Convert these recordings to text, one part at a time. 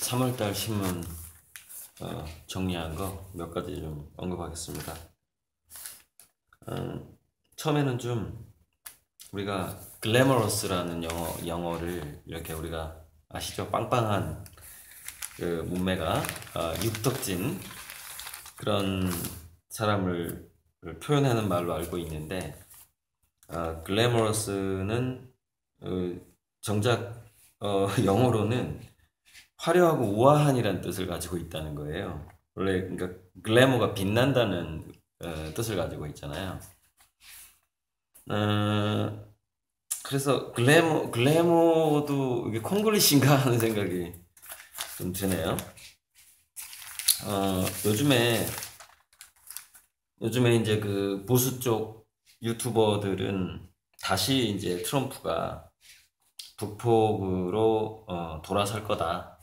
3월달 신문 정리한 거 몇 가지 좀 언급하겠습니다. 처음에는 좀 우리가 글래머러스라는 영어를 이렇게 우리가 아시죠? 빵빵한 그 몸매가 육덕진 그런 사람을 표현하는 말로 알고 있는데, 글래머러스는 정작 영어로는 화려하고 우아한이라는 뜻을 가지고 있다는 거예요. 원래 그러니까 글래머가 빛난다는 뜻을 가지고 있잖아요. 그래서 글래머도 이게 콩글리시인가 하는 생각이 좀 드네요. 요즘에 이제 그 보수 쪽 유튜버들은 다시 이제 트럼프가 북폭으로 돌아설 거다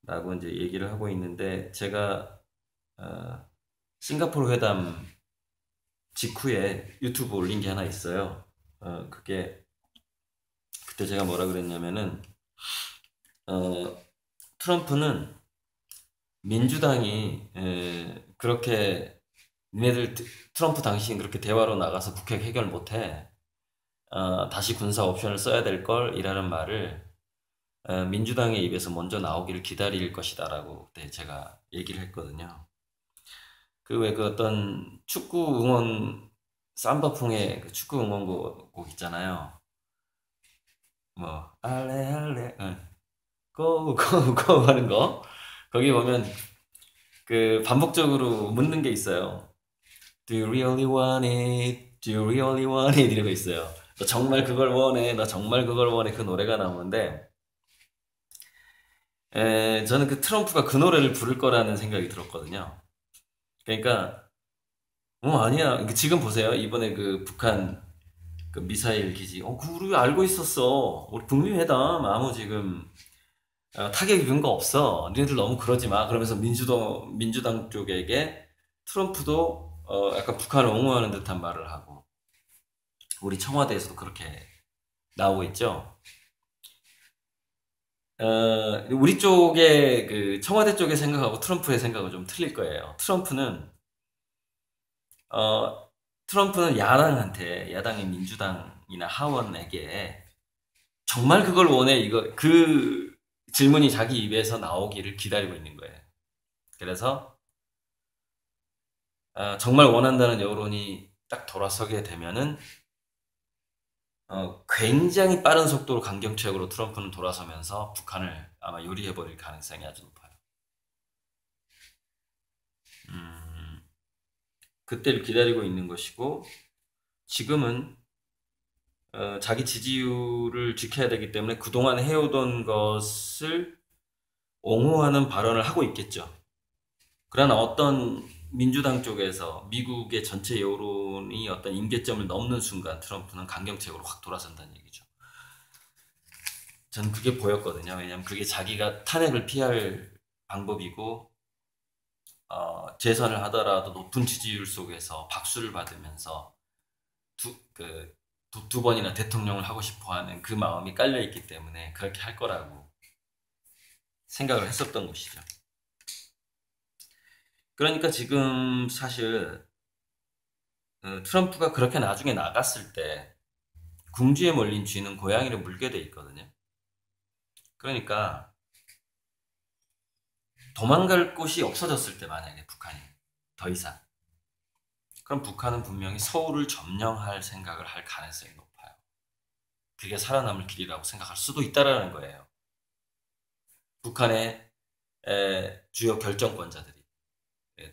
라고 이제 얘기를 하고 있는데, 제가 싱가포르 회담 직후에 유튜브 올린 게 하나 있어요. 그게 그때 제가 뭐라 그랬냐면은 트럼프는 민주당이 그렇게 니네들 트럼프 당신 그렇게 대화로 나가서 북핵 해결 못해, 다시 군사 옵션을 써야 될 걸 이라는 말을 민주당의 입에서 먼저 나오기를 기다릴 것이다 라고 그때 제가 얘기를 했거든요. 그 왜 그 어떤 축구 응원 삼바풍의 그 축구 응원곡 있잖아요. 뭐 알레 알레 고고고 하는 거, 거기 보면 그 반복적으로 묻는 게 있어요. Do you really want it? Do you really want it? 이러고 있어요. 너 정말 그걸 원해? 너 정말 그걸 원해? 그 노래가 나오는데, 저는 그 트럼프가 그 노래를 부를 거라는 생각이 들었거든요. 그러니까 아니야. 지금 보세요. 이번에 그 북한 그 미사일 기지, 그 우리 알고 있었어. 우리 북미 회담 아무 지금 타격 입은 거 없어. 니네들 너무 그러지 마. 그러면서 민주당 쪽에게 트럼프도 약간 북한을 옹호하는 듯한 말을 하고, 우리 청와대에서도 그렇게 나오고 있죠. 우리 쪽에 그 청와대 쪽의 생각하고 트럼프의 생각은 좀 틀릴 거예요. 어, 트럼프는 야당의 민주당이나 하원에게 정말 그걸 원해, 이거 그 질문이 자기 입에서 나오기를 기다리고 있는 거예요. 그래서 정말 원한다는 여론이 딱 돌아서게 되면은 굉장히 빠른 속도로 강경책으로 트럼프는 돌아서면서 북한을 아마 요리해버릴 가능성이 아주 높아요. 그때를 기다리고 있는 것이고, 지금은 자기 지지율을 지켜야 되기 때문에 그동안 해오던 것을 옹호하는 발언을 하고 있겠죠. 그러나 어떤 민주당 쪽에서 미국의 전체 여론이 어떤 임계점을 넘는 순간 트럼프는 강경책으로 확 돌아선다는 얘기죠. 전 그게 보였거든요. 왜냐하면 그게 자기가 탄핵을 피할 방법이고, 재선을 하더라도 높은 지지율 속에서 박수를 받으면서 두 번이나 대통령을 하고 싶어 하는 그 마음이 깔려있기 때문에 그렇게 할 거라고 생각을 했었던 것이죠. 그러니까 지금 사실 트럼프가 그렇게 나중에 나갔을 때 궁지에 몰린 쥐는 고양이를 물게 돼 있거든요. 그러니까 도망갈 곳이 없어졌을 때, 만약에 북한이 더 이상, 그럼 북한은 분명히 서울을 점령할 생각을 할 가능성이 높아요. 그게 살아남을 길이라고 생각할 수도 있다라는 거예요. 북한의 주요 결정권자들이,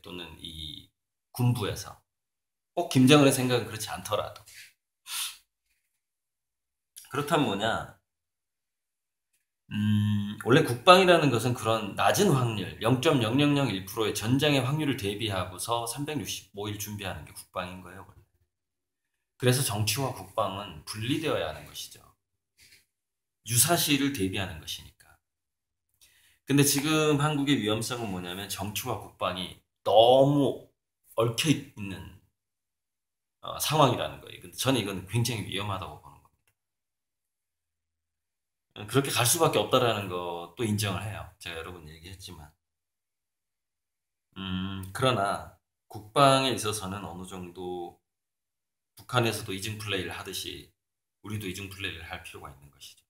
또는 이 군부에서, 꼭 김정은의 생각은 그렇지 않더라도. 그렇다면 뭐냐, 원래 국방이라는 것은 그런 낮은 확률, 0.0001%의 전장의 확률을 대비하고서 365일 준비하는 게 국방인 거예요, 원래. 그래서 정치와 국방은 분리되어야 하는 것이죠. 유사시를 대비하는 것이니까. 근데 지금 한국의 위험성은 뭐냐면 정치와 국방이 너무 얽혀 있는 상황이라는 거예요. 근데 저는 이건 굉장히 위험하다고 보는 겁니다. 그렇게 갈 수밖에 없다라는 것도 인정을 해요. 제가 여러 번 얘기했지만. 그러나 국방에 있어서는 어느 정도 북한에서도 이중 플레이를 하듯이 우리도 이중 플레이를 할 필요가 있는 것이죠.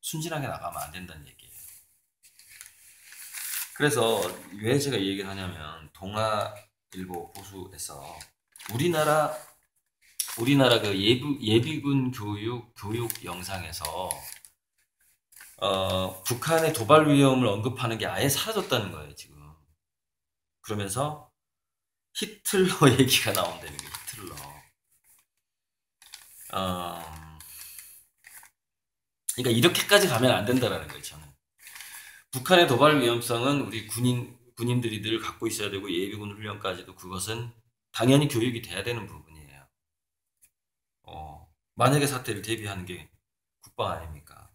순진하게 나가면 안 된다는 얘기예요. 그래서 왜 제가 이 얘기를 하냐면 동아일보 보수에서 우리나라 그 예비군 교육 영상에서 북한의 도발 위험을 언급하는 게 아예 사라졌다는 거예요, 지금. 그러면서 히틀러 얘기가 나온다는 거예요, 히틀러. 그러니까 이렇게까지 가면 안 된다라는 거예요, 저는. 북한의 도발 위험성은 우리 군인들이 늘 갖고 있어야 되고 예비군 훈련까지도 그것은 당연히 교육이 돼야 되는 부분이에요. 만약의 사태를 대비하는 게 국방 아닙니까?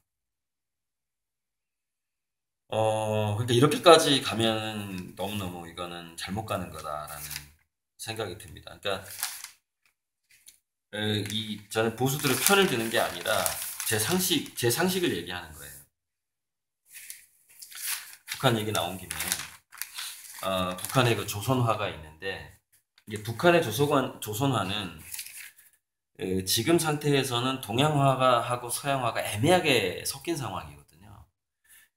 그러니까 이렇게까지 가면 너무너무 이거는 잘못 가는 거다라는 생각이 듭니다. 그러니까 저는 보수들의 편을 드는 게 아니라 제 상식을 얘기하는 거예요. 북한 얘기 나온 김에 북한의 그 조선화가 있는데 이게 북한의 조선화는 지금 상태에서는 동양화하고 서양화가 애매하게 섞인 상황이거든요.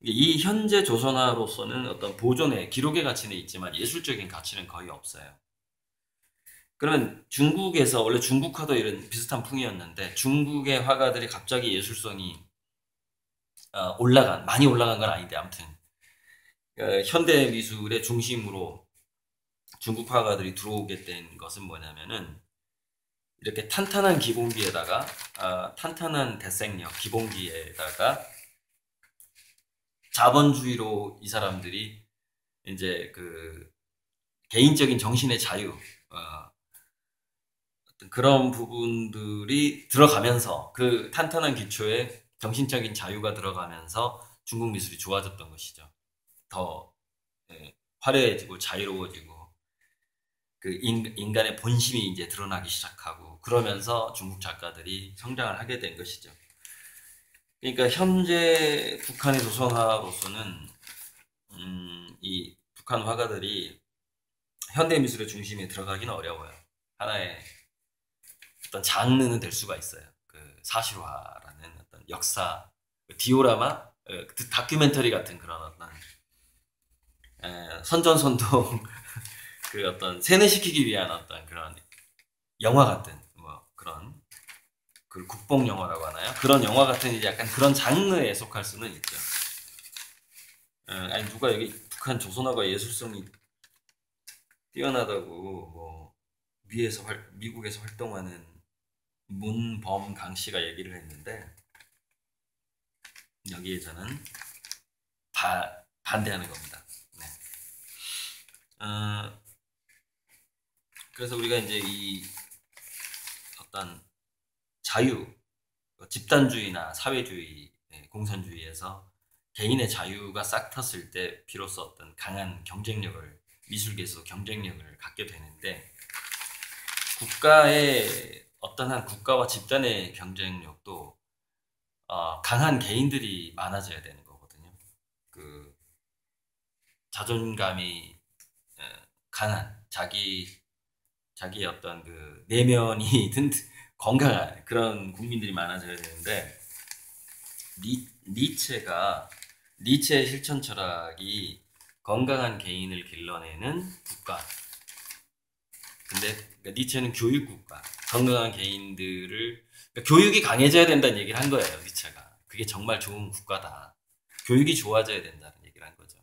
이 현재 조선화로서는 어떤 보존의 기록의 가치는 있지만 예술적인 가치는 거의 없어요. 그러면 중국에서 원래 중국화도 이런 비슷한 풍이었는데 중국의 화가들이 갑자기 예술성이 많이 올라간 건 아닌데 아무튼 현대 미술의 중심으로 중국 화가들이 들어오게 된 것은 뭐냐면은 이렇게 탄탄한 기본기에다가 탄탄한 대생력 기본기에다가 자본주의로 이 사람들이 이제 그 개인적인 정신의 자유 어떤 그런 부분들이 들어가면서 그 탄탄한 기초에 정신적인 자유가 들어가면서 중국 미술이 좋아졌던 것이죠. 더 화려해지고 자유로워지고 그 인간의 본심이 이제 드러나기 시작하고 그러면서 중국 작가들이 성장을 하게 된 것이죠. 그러니까 현재 북한의 조선화로서는 이 북한 화가들이 현대 미술의 중심에 들어가기는 어려워요. 하나의 어떤 장르는 될 수가 있어요. 그 사실화라는 어떤 역사, 디오라마, 다큐멘터리 같은 그런 어떤 선전선동 그 어떤 세뇌시키기 위한 어떤 그런 영화 같은 뭐 그런 그 국뽕 영화라고 하나요? 그런 영화 같은 이제 약간 그런 장르에 속할 수는 있죠. 아니 누가 여기 북한 조선화가 예술성이 뛰어나다고 뭐 미국에서 활동하는 문범강 씨가 얘기를 했는데 여기에 저는 반대하는 겁니다. 네. 그래서 우리가 이제 이 어떤 자유, 집단주의나 사회주의, 공산주의에서 개인의 자유가 싹 텄을 때 비로소 어떤 강한 경쟁력을 미술계에서 경쟁력을 갖게 되는데 어떤 한 국가와 집단의 경쟁력도 강한 개인들이 많아져야 되는 거거든요. 그 자존감이 강한 자기 어떤 그 내면이 건강한 그런 국민들이 많아져야 되는데 니체의 실천 철학이 건강한 개인을 길러내는 국가. 근데 그러니까 니체는 교육국가, 건강한 개인들을 그러니까 교육이 강해져야 된다는 얘기를 한 거예요. 니체가 그게 정말 좋은 국가다. 교육이 좋아져야 된다는 얘기를 한 거죠.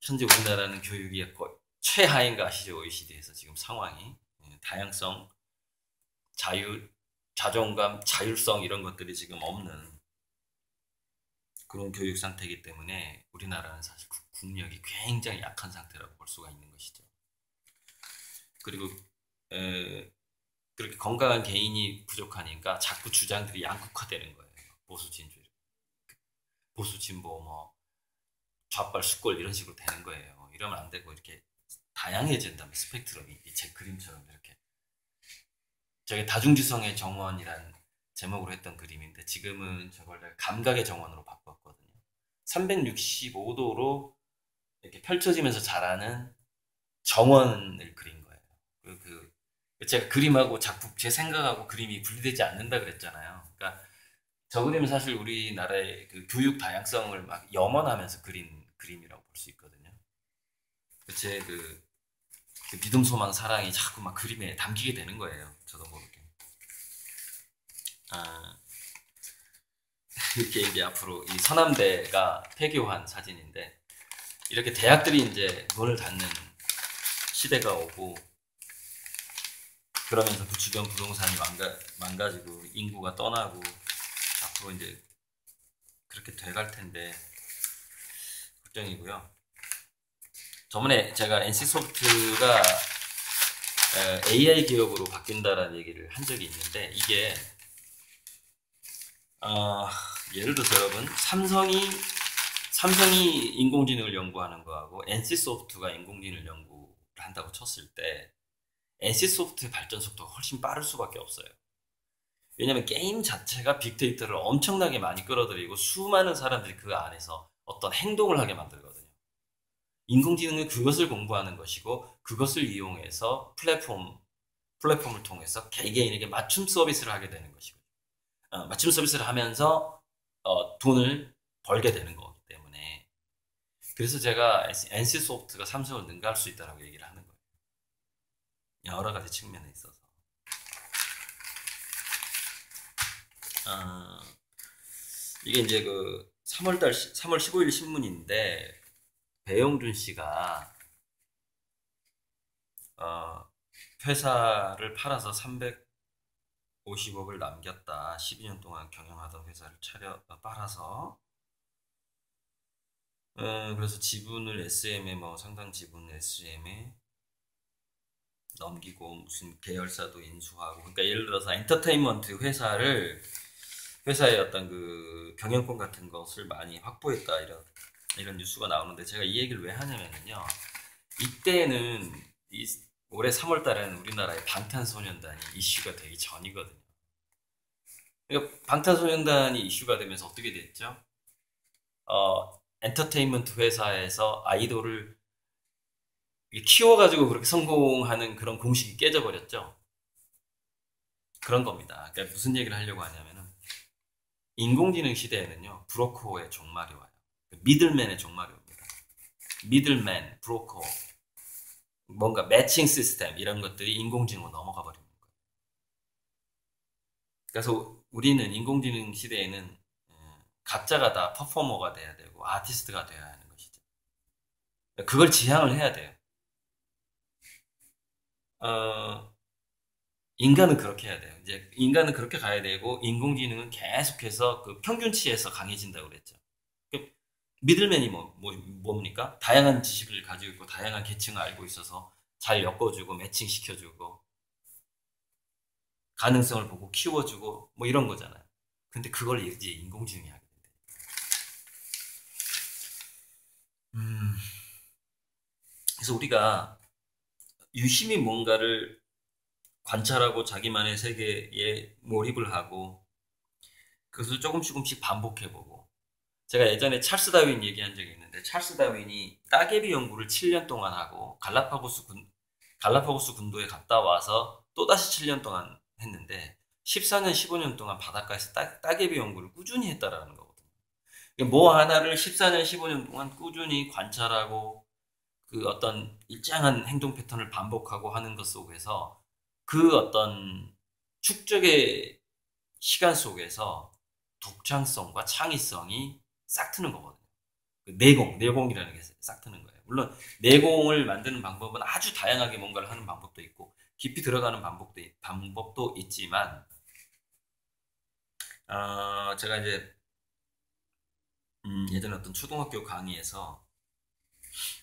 현재 우리나라는 교육이 거의 최하인 거 아시죠? OECD에서 지금 상황이 다양성, 자유, 자존감, 자율성 이런 것들이 지금 없는 그런 교육 상태이기 때문에 우리나라는 사실 국력이 굉장히 약한 상태라고 볼 수가 있는 것이죠. 그리고 그렇게 건강한 개인이 부족하니까 자꾸 주장들이 양극화되는 거예요. 보수 진보, 뭐 좌빨 수골 이런 식으로 되는 거예요. 이러면 안 되고 이렇게 다양해진다면 스펙트럼이 제 그림처럼 이렇게 저게 다중지성의 정원이란 제목으로 했던 그림인데 지금은 저걸 내가 감각의 정원으로 바꿨거든요. 365도로 이렇게 펼쳐지면서 자라는 정원을 그린 거예요. 제가 그림하고 작품, 제 생각하고 그림이 분리되지 않는다 그랬잖아요. 그러니까 저 그림은 사실 우리나라의 그 교육 다양성을 막 염원하면서 그린 그림이라고 볼 수 있거든요. 그 믿음, 소망, 사랑이 자꾸 막 그림에 담기게 되는 거예요. 저도 모르게. 아, 이렇게 이제 앞으로 이 서남대가 폐교한 사진인데 이렇게 대학들이 이제 문을 닫는 시대가 오고 그러면서 그 주변 부동산이 망가지고 인구가 떠나고 앞으로 이제 그렇게 돼갈 텐데 걱정이고요. 저번에 제가 NC소프트가 AI 기업으로 바뀐다라는 얘기를 한 적이 있는데 이게 예를 들어서 여러분 삼성이 인공지능을 연구하는 거하고 NC소프트가 인공지능을 연구를 한다고 쳤을 때 NC소프트의 발전 속도가 훨씬 빠를 수밖에 없어요. 왜냐면 게임 자체가 빅데이터를 엄청나게 많이 끌어들이고 수많은 사람들이 그 안에서 어떤 행동을 하게 만들거든요. 인공지능은 그것을 공부하는 것이고 그것을 이용해서 플랫폼을 통해서 개개인에게 맞춤 서비스를 하게 되는 것이고 맞춤 서비스를 하면서 돈을 벌게 되는 거기 때문에 그래서 제가 NC소프트가 삼성을 능가할 수 있다고 얘기를 하는 거예요. 여러 가지 측면에 있어서. 이게 이제 그 3월 15일 신문인데 배영준 씨가 회사를 팔아서 350억을 남겼다. 12년 동안 경영하던 회사를 팔아서 그래서 지분을 SM에 상당 지분 SM에 넘기고 무슨 계열사도 인수하고 그러니까 예를 들어서 엔터테인먼트 회사의 어떤 그 경영권 같은 것을 많이 확보했다 이런 뉴스가 나오는데 제가 이 얘기를 왜 하냐면요. 이때는 올해 3월 달에는 우리나라의 방탄소년단이 이슈가 되기 전이거든요. 그러니까 방탄소년단이 이슈가 되면서 어떻게 됐죠? 엔터테인먼트 회사에서 아이돌을 키워가지고 그렇게 성공하는 그런 공식이 깨져버렸죠. 그런 겁니다. 그러니까 무슨 얘기를 하려고 하냐면은 인공지능 시대에는요 브로커의 종말이 와요. 미들맨의 종말이 옵니다. 미들맨, 브로커, 뭔가 매칭 시스템 이런 것들이 인공지능으로 넘어가 버리는 거예요. 그래서 우리는 인공지능 시대에는 각자가 다 퍼포머가 돼야 되고 아티스트가 돼야 하는 것이죠. 그걸 지향을 해야 돼요. 인간은 그렇게 해야 돼요. 이제 인간은 그렇게 가야 되고 인공지능은 계속해서 그 평균치에서 강해진다고 그랬죠. 미들맨이 뭡니까? 다양한 지식을 가지고 있고 다양한 계층을 알고 있어서 잘 엮어주고 매칭시켜주고 가능성을 보고 키워주고 이런 거잖아요. 근데 그걸 이제 인공지능이 하게 된대. 그래서 우리가 유심히 뭔가를 관찰하고 자기만의 세계에 몰입을 하고 그것을 조금씩 반복해보고 제가 예전에 찰스 다윈 얘기한 적이 있는데 찰스 다윈이 따개비 연구를 7년 동안 하고 갈라파고스 군도에 갔다 와서 또다시 7년 동안 했는데 14년 15년 동안 바닷가에서 따개비 연구를 꾸준히 했다라는 거거든요. 뭐 하나를 14년 15년 동안 꾸준히 관찰하고 그 어떤 일정한 행동 패턴을 반복하고 하는 것 속에서 그 어떤 축적의 시간 속에서 독창성과 창의성이 싹 트는 거거든요. 내공이라는 게 싹 트는 거예요. 물론 내공을 만드는 방법은 아주 다양하게 뭔가를 하는 방법도 있고 깊이 들어가는 방법도 있지만 제가 이제 예전에 어떤 초등학교 강의에서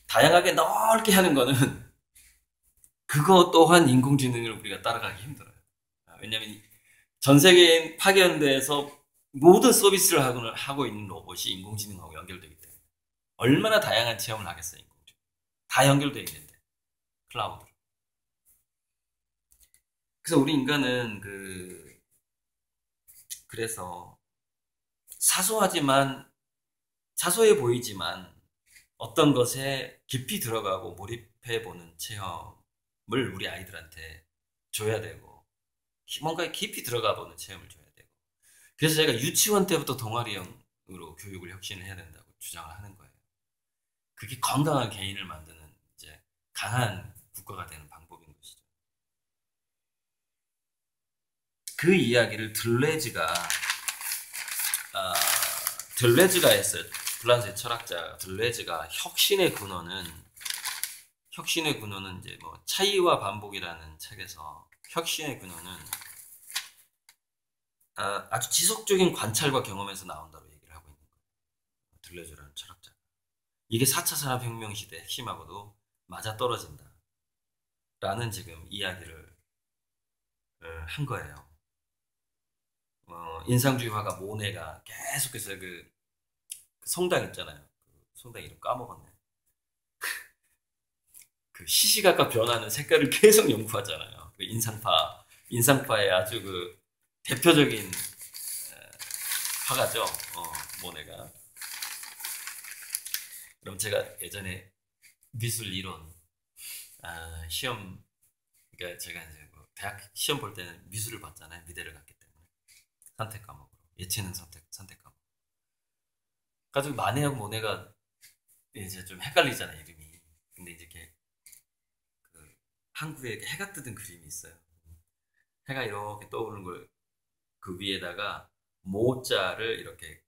다양하게 넓게 하는 거는 그거 또한 인공지능을 우리가 따라가기 힘들어요. 왜냐하면 전 세계인 파견대에서 모든 서비스를 하고 있는 로봇이 인공지능하고 연결되기 때문에 얼마나 다양한 체험을 하겠어요. 인공지능. 다 연결되어 있는데 클라우드로. 그래서 우리 인간은 그래서 사소해 보이지만 어떤 것에 깊이 들어가고 몰입해보는 체험을 우리 아이들한테 줘야 되고, 뭔가 깊이 들어가 보는 체험을 줘야 되고. 그래서 제가 유치원 때부터 동아리형으로 교육을 혁신을 해야 된다고 주장을 하는 거예요. 그게 건강한 개인을 만드는 이제 강한 국가가 되는 방법인 것이죠. 그 이야기를 들레즈가 했어요. 프랑스의 철학자 들레즈가 혁신의 근원은 이제 뭐 차이와 반복이라는 책에서 혁신의 근원은 아주 지속적인 관찰과 경험에서 나온다고 얘기를 하고 있는 거예요. 들레즈라는 철학자. 이게 4차 산업혁명 시대 핵심하고도 맞아떨어진다. 라는 지금 이야기를 한 거예요. 인상주의 화가 모네가 계속해서 그 성당 있잖아요. 그 성당 이름 까먹었네. 그 시시각각 변하는 색깔을 계속 연구하잖아요. 그 인상파의 아주 그 대표적인 화가죠. 모네가. 그럼 제가 예전에 미술 이론 시험, 그러니까 제가 이제 뭐 대학 시험 볼 때는 미술을 봤잖아요. 미대를 갔기 때문에 선택 과목으로 예체능 선택 과목. 가지고 마네하고 모네가 이제 좀 헷갈리잖아요, 이름이. 근데 이제 이렇게 그 항구에 이렇게 해가 뜨는 그림이 있어요. 해가 이렇게 떠오르는 걸 그 위에다가 모자를 이렇게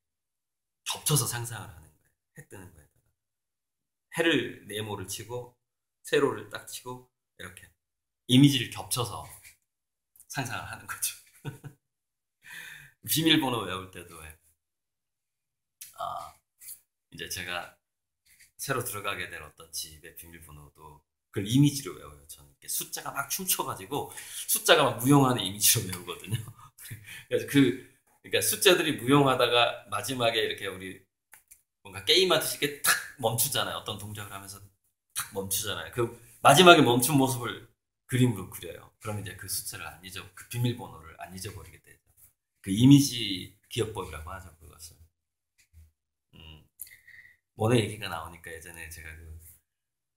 겹쳐서 상상을 하는 거예요. 해 뜨는 거에다가 해를 네모를 치고 세로를 딱 치고 이렇게 이미지를 겹쳐서 상상을 하는 거죠. 비밀번호 외울 때도 이제 제가 새로 들어가게 된 어떤 집의 비밀번호도 그걸 이미지로 외워요. 저는 이렇게 숫자가 막 춤춰가지고 숫자가 막 무용하는 이미지로 외우거든요. 그래서 그러니까 숫자들이 무용하다가 마지막에 이렇게 우리 뭔가 게임하듯이 이렇게 탁 멈추잖아요. 어떤 동작을 하면서 탁 멈추잖아요. 그 마지막에 멈춘 모습을 그림으로 그려요. 그럼 이제 그 숫자를 그 비밀번호를 안 잊어버리게 되죠. 그 이미지 기억법이라고 하죠, 그것을. 모네 얘기가 나오니까 예전에 제가 그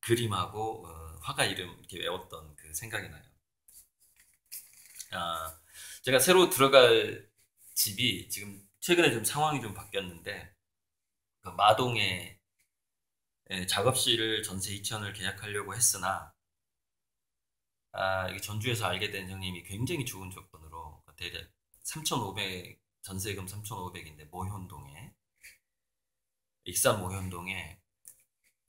그림하고 화가 이름 이렇게 외웠던 그 생각이 나요. 제가 새로 들어갈 집이 지금 최근에 좀 상황이 좀 바뀌었는데, 그 마동에 작업실을 전세 2천을 계약하려고 했으나, 이게 전주에서 알게 된 형님이 굉장히 좋은 조건으로 대략 3,500, 전세금 3,500인데 모현동에, 익산 모현동에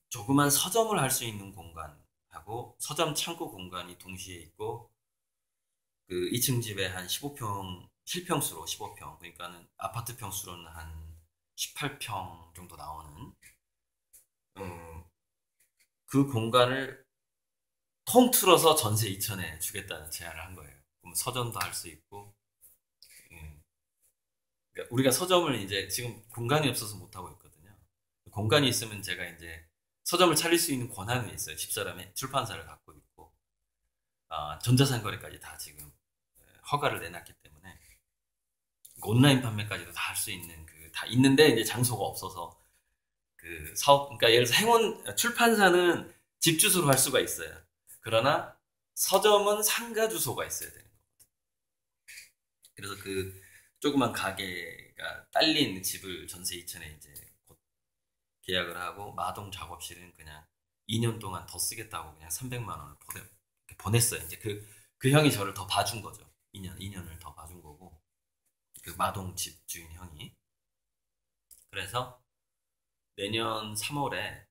조그만 서점을 할 수 있는 공간하고 서점 창고 공간이 동시에 있고, 그 2층 집에 한 15평, 실평수로 15평, 그러니까는 아파트 평수로는 한 18평 정도 나오는 그 공간을 통틀어서 전세 2천에 주겠다는 제안을 한 거예요. 그럼 서점도 할 수 있고, 그러니까 우리가 서점을 이제 지금 공간이 없어서 못 하고 있거든요. 공간이 있으면 제가 이제 서점을 차릴 수 있는 권한이 있어요. 집사람의 출판사를 갖고 있고, 전자상거래까지 다 지금 허가를 내놨기 때문에 온라인 판매까지도 다 할 수 있는 다 있는데 이제 장소가 없어서 그 사업, 그러니까 예를 들어서 출판사는 집 주소로 할 수가 있어요. 그러나 서점은 상가 주소가 있어야 되는 거거든요. 그래서 그 조그만 가게가 딸린 집을 전세 2천에 이제 곧 계약을 하고, 마동 작업실은 그냥 2년 동안 더 쓰겠다고 그냥 300만 원을 보냈어요. 이제 그 형이 저를 더 봐준 거죠. 2년을 더 봐준 거고, 그 마동 집 주인 형이. 그래서 내년 3월에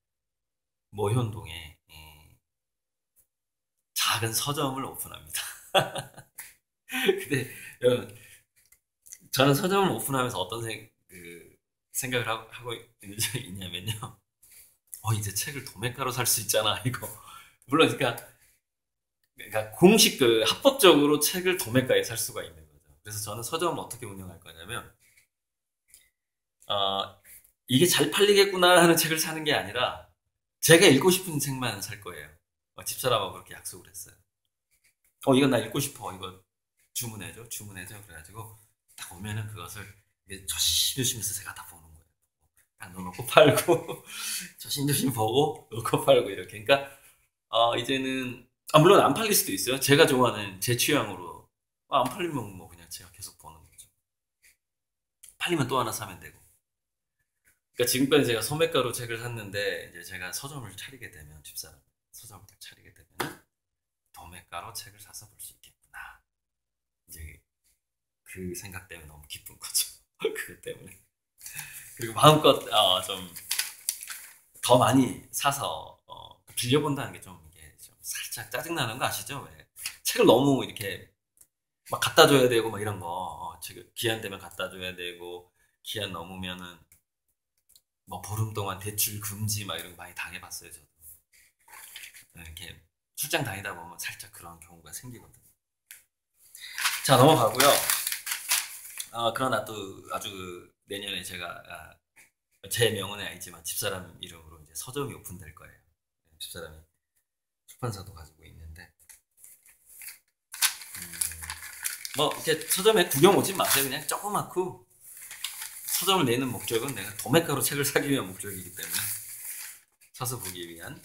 모현동에 작은 서점을 오픈합니다. 근데 저는 서점을 오픈하면서 어떤 생각을 하고 있냐면요. 이제 책을 도매가로 살 수 있잖아, 이거. 물론, 그러니까 공식 합법적으로 책을 도매가에 살 수가 있는 거죠. 그래서 저는 서점을 어떻게 운영할 거냐면, 이게 잘 팔리겠구나 하는 책을 사는 게 아니라 제가 읽고 싶은 책만 살 거예요. 집사람하고 그렇게 약속을 했어요. 이건 나 읽고 싶어. 이거 주문해줘. 그래가지고 딱 오면은 그것을 조심조심해서 제가 다 보는 거예요. 딱 넣어놓고 팔고 조심조심 보고 놓고 팔고 이렇게. 그러니까 이제는 물론 안 팔릴 수도 있어요. 제가 좋아하는 제 취향으로 안 팔리면 뭐 그냥 제가 계속 보는 거죠. 팔리면 또 하나 사면 되고. 그러니까 지금까지 제가 소매가로 책을 샀는데 이제 제가 서점을 차리게 되면 집사람 서점을 차리게 되면 도매가로 책을 사서 볼 수 있겠구나. 이제 그 생각 때문에 너무 기쁜 거죠. 그것 때문에. 그리고 마음껏 좀 더 많이 사서 빌려본다는 게 좀 이게 좀 살짝 짜증나는 거 아시죠? 왜 책을 너무 이렇게 막 갖다 줘야 되고 막 이런 거 책 기한 되면 갖다 줘야 되고 기한 넘으면은 뭐 보름 동안 대출 금지 막 이런 거 많이 당해봤어요 저도. 이렇게 출장 다니다 보면 살짝 그런 경우가 생기거든요. 자 넘어가고요. 그러나 또 아주 내년에 제가 제 명언은 아니지만 집사람 이름으로 이제 서점이 오픈될 거예요. 집사람이 출판사도 가지고 있는데 뭐 이렇게 서점에 구경 오지 마세요. 그냥 조그맣고 서점을 내는 목적은 내가 도매가로 책을 사기 위한 목적이기 때문에 사서 보기 위한.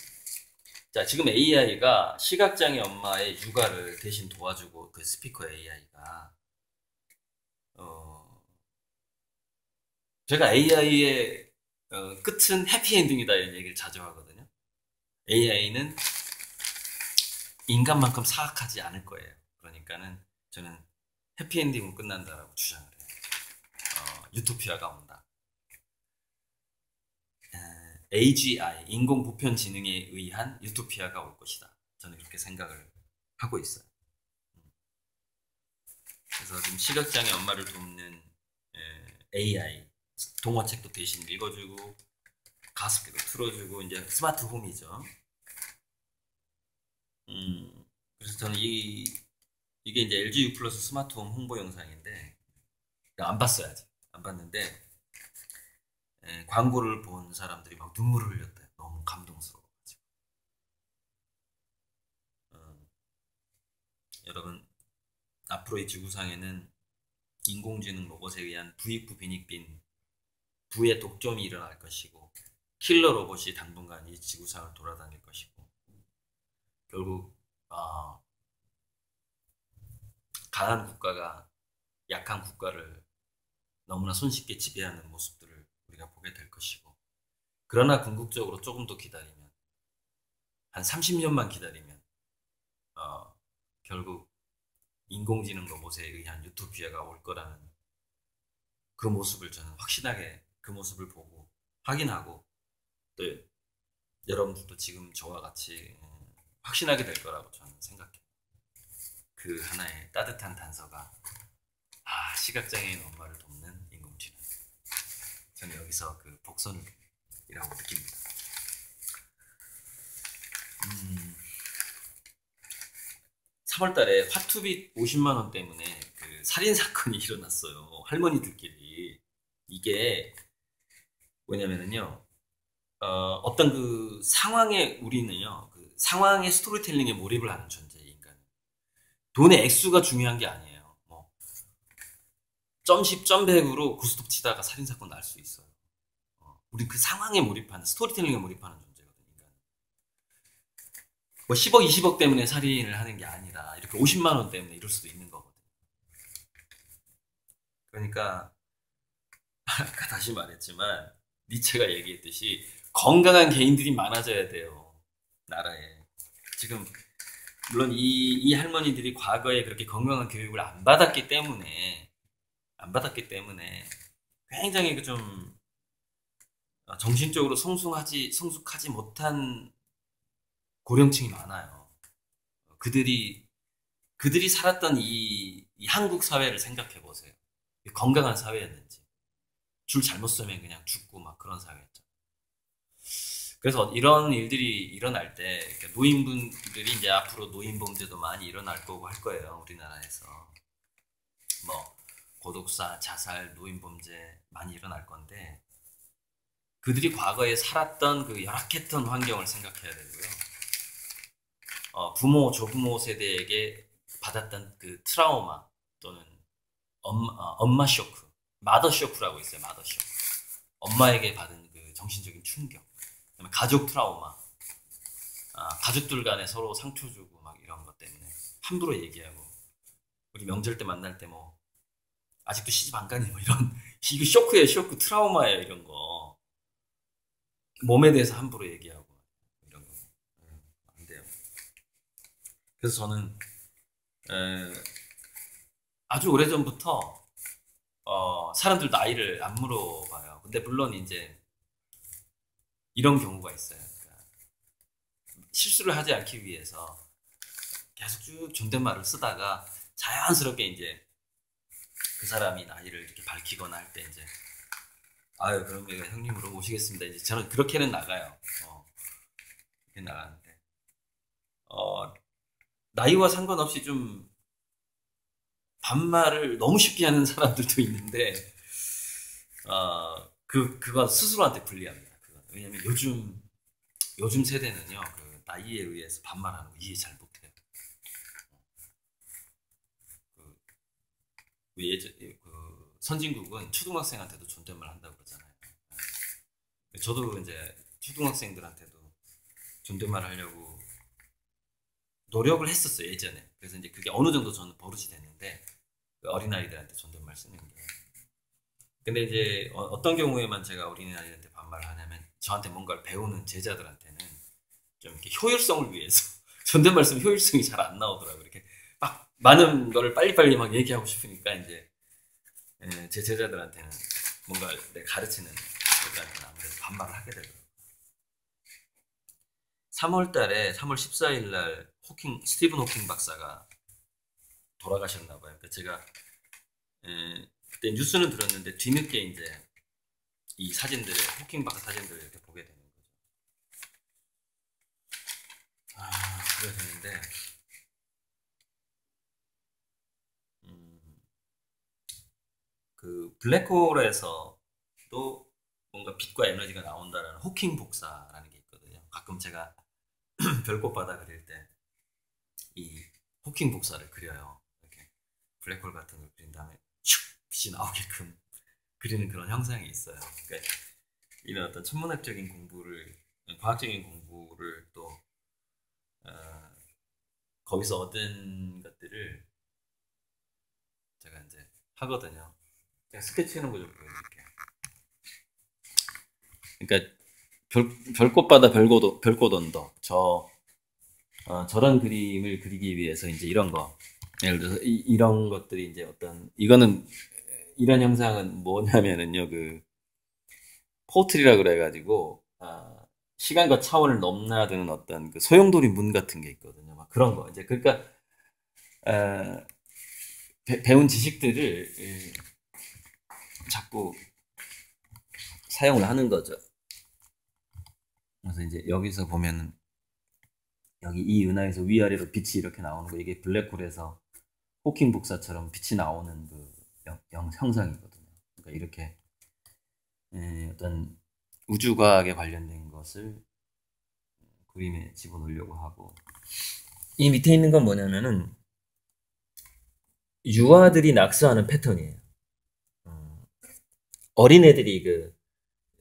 자 지금 AI가 시각장애 엄마의 육아를 대신 도와주고 그 스피커 AI가 제가 AI의 끝은 해피엔딩이다 이런 얘기를 자주 하거든요. AI는 인간만큼 사악하지 않을 거예요. 그러니까는 저는 해피엔딩으로 끝난다라고 주장을 해요. 유토피아가 온다. AGI, 인공보편지능에 의한 유토피아가 올 것이다. 저는 그렇게 생각을 하고 있어요. 그래서 지금 시각장애 엄마를 돕는 AI, 동화책도 대신 읽어주고 가습기도 틀어주고 이제 스마트 홈이죠. 그래서 저는 이게 이제 LG U 플러스 스마트 홈 홍보 영상인데 안 봤어요 아직. 안 봤는데 광고를 본 사람들이 막 눈물을 흘렸대요. 너무 감동스러워가지고. 여러분 앞으로의 지구상에는 인공지능 로봇에 의한 부익부 빈익빈 부의 독점이 일어날 것이고 킬러 로봇이 당분간 이 지구상을 돌아다닐 것이고 결국 강한 국가가 약한 국가를 너무나 손쉽게 지배하는 모습들을 우리가 보게 될 것이고 그러나 궁극적으로 조금 더 기다리면 한 30년만 기다리면 결국 인공지능 로봇에 의한 유토피아가 올 거라는 그 모습을 저는 확신하게 그 모습을 보고 확인하고 또 여러분들도 지금 저와 같이 확신하게 될 거라고 저는 생각해요. 그 하나의 따뜻한 단서가 시각장애인 엄마를 돕는 인공지능. 저는 여기서 그 복선이라고 느낍니다. 3월달에 화투빚 50만 원 때문에 그 살인 사건이 일어났어요. 할머니들끼리. 이게 뭐냐면은요. 어떤 그 상황에 우리는요. 그 상황의 스토리텔링에 몰입을 하는 존재예요. 인간. 돈의 액수가 중요한 게 아니에요. 뭐 점십 점백으로 고스톱 치다가 살인 사건 날 수 있어요. 우리 그 상황에 몰입하는 스토리텔링에 몰입하는 존재거든요. 인간. 뭐 10억, 20억 때문에 살인을 하는 게 아니라 이렇게 50만 원 때문에 이럴 수도 있는 거거든요. 그러니까 아까 다시 말했지만 니체가 얘기했듯이 건강한 개인들이 많아져야 돼요. 나라에. 지금 물론 이 할머니들이 과거에 그렇게 건강한 교육을 안 받았기 때문에 굉장히 그 좀 정신적으로 성숙하지 못한 고령층이 많아요. 그들이 살았던 이 한국 사회를 생각해 보세요. 건강한 사회였는지. 줄 잘못 서면 그냥 죽고 막 그런 사회였죠. 그래서 이런 일들이 일어날 때 노인분들이 이제 앞으로 노인 범죄도 많이 일어날 거고 할 거예요. 우리나라에서. 뭐 고독사, 자살, 노인 범죄 많이 일어날 건데 그들이 과거에 살았던 그 열악했던 환경을 생각해야 되고요. 부모, 조부모 세대에게 받았던 그 트라우마 또는 엄마 쇼크, 마더 쇼크라고 있어요. 마더 쇼크. 엄마에게 받은 그 정신적인 충격, 그다음에 가족 트라우마, 가족들 간에 서로 상처 주고 막 이런 것 때문에 함부로 얘기하고 우리 명절 때 만날 때 뭐 아직도 시집 안 가니 뭐 이런 이거 쇼크예요, 쇼크, 트라우마예요, 이런 거. 몸에 대해서 함부로 얘기하고 이런 거 안 돼요. 그래서 저는 에, 아주 오래 전부터 사람들 나이를 안 물어봐요. 근데 물론 이제 이런 경우가 있어요. 그러니까 실수를 하지 않기 위해서 계속 쭉 존댓말을 쓰다가 자연스럽게 이제 그 사람이 나이를 이렇게 밝히거나 할 때 이제 아유 그럼 내가 형님으로 모시겠습니다. 이제 저는 그렇게는 나가요. 그렇게 나가는데 어, 나이와 상관없이 좀 반말을 너무 쉽게 하는 사람들도 있는데 그건 스스로한테 불리합니다. 왜냐면 요즘 세대는요 그 나이에 의해서 반말하는 거 이해 잘 못해요. 그, 왜 그 선진국은 초등학생한테도 존댓말 한다고 그러잖아요. 저도 이제 초등학생들한테도 존댓말 하려고 노력을 했었어요 예전에. 그래서 이제 그게 어느 정도 저는 버릇이 됐는데 그 어린아이들한테 존댓말 쓰는 게. 근데 이제 어떤 경우에만 제가 어린아이한테 반말을 하냐면 저한테 뭔가를 배우는 제자들한테는 좀 이렇게 효율성을 위해서 존댓말 쓰면 효율성이 잘 안 나오더라고요. 이렇게 막 많은 거를 빨리빨리 막 얘기하고 싶으니까 이제 제 제자들한테는 뭔가 내가 가르치는 애들한테는 아무래도 반말을 하게 되더라고요. 3월 달에 3월 14일 날 스티븐 호킹 박사가 돌아가셨나 봐요. 그러니까 제가 그때 뉴스는 들었는데 뒤늦게 이제 이 사진들을 호킹 박사 사진들을 이렇게 보게 되는 거죠. 그래 되는데 그 블랙홀에서도 뭔가 빛과 에너지가 나온다라는 호킹 복사라는 게 있거든요. 가끔 제가 별꽃바다 그릴 때 이 호킹 복사를 그려요. 이렇게 블랙홀 같은 걸 그린 다음에 슉 빛이 나오게끔 그리는 그런 형상이 있어요. 그러니까 이런 어떤 천문학적인 공부를, 과학적인 공부를 또 거기서 얻은 것들을 제가 이제 하거든요. 제가 스케치하는 거 좀 보여드릴게요. 그러니까 별꽃바다 별꽃 언덕 저런 그림을 그리기 위해서 이제 이런 거, 예를 들어서 이런 것들이 이제 이거는 이런 형상은 뭐냐면은요 그 포트리라 그래가지고 시간과 차원을 넘나드는 어떤 그 소용돌이 문 같은 게 있거든요. 막 그런 거 이제 그러니까 어, 배운 지식들을 자꾸 사용을 하는 거죠. 그래서 이제 여기서 보면은 여기 이 은하에서 위아래로 빛이 이렇게 나오는 거 이게 블랙홀에서 호킹 복사처럼 빛이 나오는 그 형상이거든요. 그러니까 이렇게 어떤 우주과학에 관련된 것을 그림에 집어넣으려고 하고 이 밑에 있는 건 뭐냐면은 유아들이 낙서하는 패턴이에요. 어린애들이 그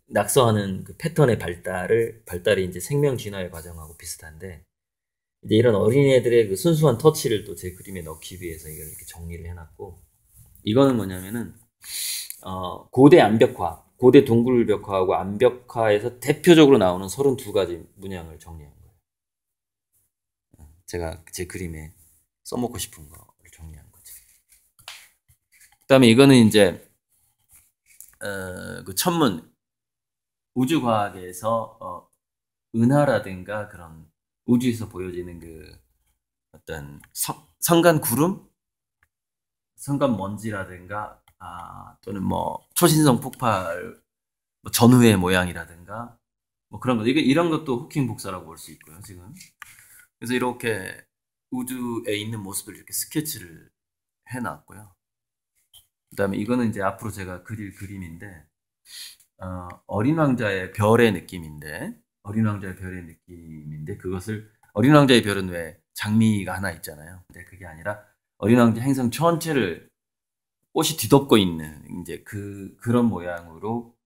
낙서하는 그 패턴의 발달이 이제 생명 진화의 과정하고 비슷한데 이제 이런 어린애들의 그 순수한 터치를 또 제 그림에 넣기 위해서 이걸 이렇게 정리를 해놨고 이거는 뭐냐면은 고대 암벽화, 고대 동굴벽화하고 암벽화에서 대표적으로 나오는 32가지 문양을 정리한 거예요. 제가 제 그림에 써먹고 싶은 거를 정리한 거죠. 그다음에 이거는 이제 그 천문 우주과학에서 은하라든가 그런 우주에서 보여지는 그 어떤 성간 구름, 성간 먼지라든가 또는 뭐 초신성 폭발 뭐 전후의 모양이라든가 뭐 그런 것 이런 것도 호킹 복사라고 볼 수 있고요 지금. 그래서 이렇게 우주에 있는 모습을 이렇게 스케치를 해놨고요. 그다음에 이거는 이제 앞으로 제가 그릴 그림인데 어린 왕자의 별의 느낌인데 그것을 어린 왕자의 별은 왜 장미가 하나 있잖아요. 근데 그게 아니라 어린 왕자 행성 전체를 꽃이 뒤덮고 있는 이제 그런 모양으로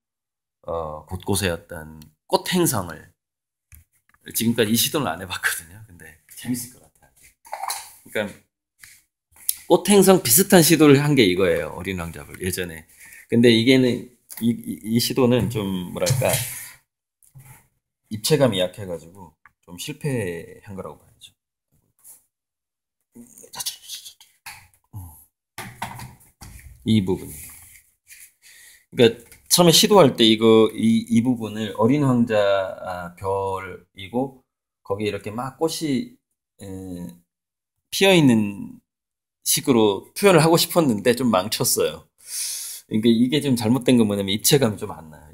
곳곳에 어떤 꽃 행성을 지금까지 이 시도는 안 해봤거든요. 근데 재밌을 것 같아요. 그러니까 꽃 행성 비슷한 시도를 한 게 이거예요. 어린 왕자불 예전에. 근데 이 시도는 좀 뭐랄까 입체감이 약해가지고 좀 실패한 거라고 봐야죠. 이 부분. 그러니까 처음에 시도할 때 이 부분을 어린 왕자 별이고 거기에 이렇게 막 꽃이 피어 있는 식으로 표현을 하고 싶었는데 좀 망쳤어요. 그러니까 이게 좀 잘못된 건 뭐냐면 입체감이 좀 안 나요.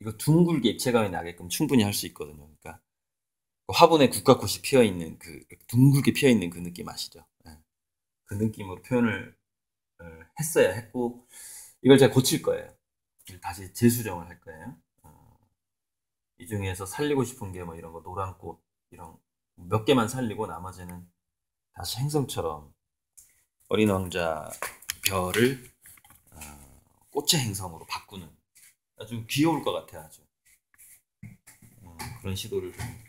이거 둥글게 입체감이 나게끔 충분히 할 수 있거든요. 그러니까 화분에 국화꽃이 피어 있는 둥글게 피어 있는 그 느낌 아시죠? 예. 그 느낌으로 표현을 했어야 했고 이걸 제가 고칠 거예요. 다시 재수정을 할 거예요. 이 중에서 살리고 싶은 게 뭐 이런 거 노란 꽃 이런 몇 개만 살리고 나머지는 다시 행성처럼 어린 왕자 별을 꽃의 행성으로 바꾸는 아주 귀여울 것 같아요. 아주 그런 시도를 좀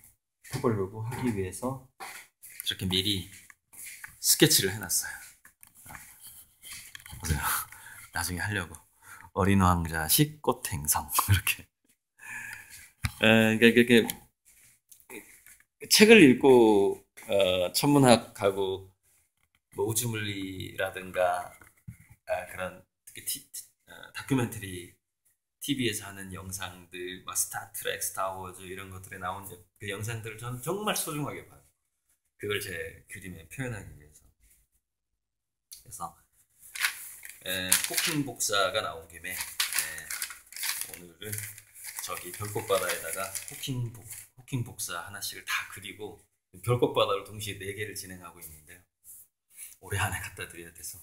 해보려고 하기 위해서 이렇게 미리 스케치를 해놨어요. 보세요. 나중에 하려고 어린 왕자식 꽃 행성 이렇게. 그러니까 책을 읽고 천문학하고 뭐 우주물리라든가 그런 특히 다큐멘터리 TV에서 하는 영상들, 막 스타트랙, 스타워즈 이런 것들에 나온 그 영상들을 저는 정말 소중하게 봐요. 그걸 제 그림에 표현하기 위해서. 그래서 호킹 복사가 나온 김에 오늘은 저기 별꽃바다에다가 호킹 복사 하나씩을 다 그리고 별꽃바다를 동시에 4개를 진행하고 있는데요. 올해 안에 갖다 드려야 돼서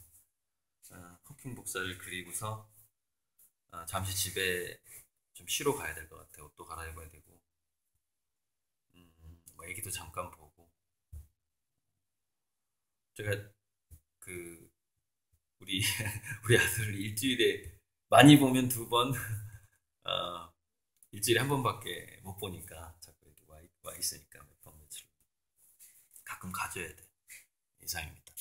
호킹 복사를 그리고서 잠시 집에 좀 쉬러 가야 될 것 같아요. 옷도 갈아입어야 되고 뭐 애기도 잠깐 보고 제가 그 우리 우리 아들을 일주일에 많이 보면 2번 일주일에 1번밖에 못 보니까 자꾸 이렇게 와 있으니까 몇 번 며칠 가끔 가져야 돼. 이상입니다.